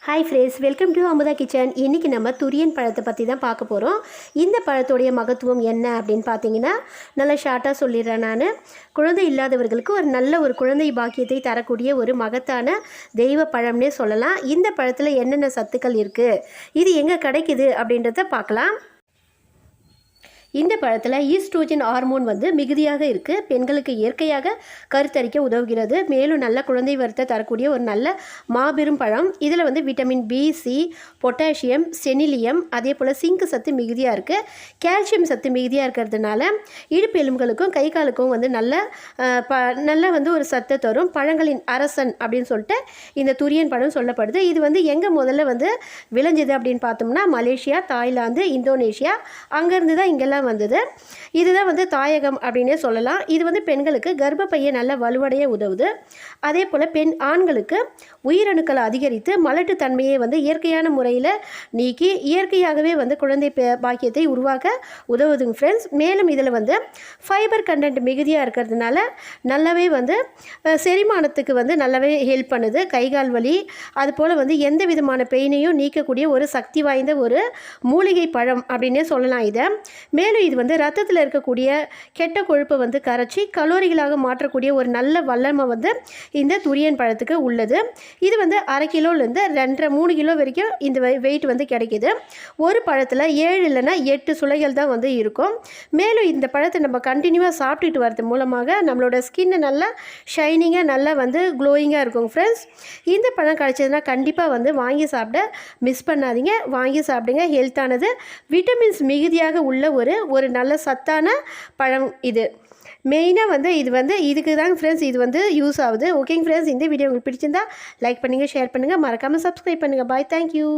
Hi friends, welcome to Amudha kitchen. இன்றைக்கி நம்ம துரியன் பழத்தை பற்றி தான் பார்க்க போகிறோம். இந்த பழத்தோடைய மகத்துவம் என்ன அப்படின்னு பார்த்தீங்கன்னா, நல்லா ஷார்ட்டாக சொல்லிடுறேன் நான். குழந்தை இல்லாதவர்களுக்கு ஒரு நல்ல ஒரு குழந்தை பாக்கியத்தை தரக்கூடிய ஒரு மகத்தான தெய்வ பழம்னே சொல்லலாம். இந்த பழத்தில் என்னென்ன சத்துக்கள் இருக்குது, இது எங்கே கிடைக்குது அப்படின்றத பார்க்கலாம். இந்த பழத்தில் ஈஸ்ட்ரோஜன் ஹார்மோன் மிகுதியாக இருக்குது. பெண்களுக்கு இயற்கையாக கருத்தரிக்க உதவுகிறது. மேலும் நல்ல குழந்தை வரத்தை தரக்கூடிய ஒரு நல்ல மாபெரும் பழம். இதில் vitamin B, C, potassium, selenium, அதே போல் சிங்க் சத்து மிகுதியாக இருக்குது. கால்சியம் சத்து மிகுதியாக இருக்கிறதுனால இடுப்பு எலும்புகளுக்கும் கை காலுக்கும் நல்ல ஒரு சத்தை தரும். பழங்களின் அரசன் அப்படின்னு சொல்லிட்டு இந்த துரியன் பழம் சொல்லப்படுது. இது எங்கே முதல்ல விளைஞ்சது அப்படின்னு பார்த்தோம்னா, மலேசியா, தாய்லாந்து, இந்தோனேஷியா, அங்கேருந்து தான் இங்கெல்லாம் வந்தது. இதுதான் தாயகம் அப்படின்னே சொல்லலாம். இது பெண்களுக்கு கர்ப்பப்பையை நல்ல வலுவடைய உதவுது. அதே போல் ஆண்களுக்கு உயிரணுக்களை அதிகரித்து மலட்டுத்தன்மையை இயற்கையான முறையில் நீக்கி இயற்கையாகவே குழந்தை பாக்கியத்தை உருவாக்க உதவுதுங்க ஃப்ரெண்ட்ஸ். மேலும் இதில் ஃபைபர் கண்டென்ட் மிகுதியாக இருக்கிறதுனால நல்லாவே செரிமானத்துக்கு நல்லாவே ஹெல்ப் பண்ணுது. கைகால் வலி அதுபோல் எந்த விதமான பெயினையும் நீக்கக்கூடிய ஒரு சக்தி வாய்ந்த ஒரு மூலிகை பழம் அப்படின்னே சொல்லலாம். இதை மேலும் இது ரத்தத்தில் இருக்கக்கூடிய கெட்ட கொழுப்பை கரைச்சி கலோரிகளாக மாற்றக்கூடிய ஒரு நல்ல வல்லமை இந்த துரியன் பழத்துக்கு உள்ளது. இது 1/2 கிலோலேருந்து 2.5-3 கிலோ வரைக்கும் இந்த வெயிட் கிடைக்கிது. ஒரு பழத்தில் 7 இல்லைன்னா 8 சுளைகள் தான் இருக்கும். மேலும் இந்த பழத்தை நம்ம கண்டினியூவாக சாப்பிட்டுட்டு வரது மூலமாக நம்மளோட ஸ்கின்னு நல்லா ஷைனிங்காக நல்லா க்ளோயிங்காக இருக்கும் ஃப்ரெண்ட்ஸ். இந்த பழம் கிடைச்சதுன்னா கண்டிப்பாக வாங்கி சாப்பிட மிஸ் பண்ணாதீங்க. வாங்கி சாப்பிடுங்க. ஹெல்த்தானது, விட்டமின்ஸ் மிகுதியாக உள்ள ஒரு நல்ல சத்தான பழம். இது மெயினாக இது இதுக்கு தாங்க ஃப்ரெண்ட்ஸ் இது யூஸ் ஆகுது. ஓகேங்க ஃப்ரெண்ட்ஸ், இந்த வீடியோ உங்களுக்கு பிடிச்சிருந்தா லைக் பண்ணுங்கள், ஷேர் பண்ணுங்கள், மறக்காமல் சப்ஸ்கிரைப் பண்ணுங்கள். பாய், தேங்க்யூ.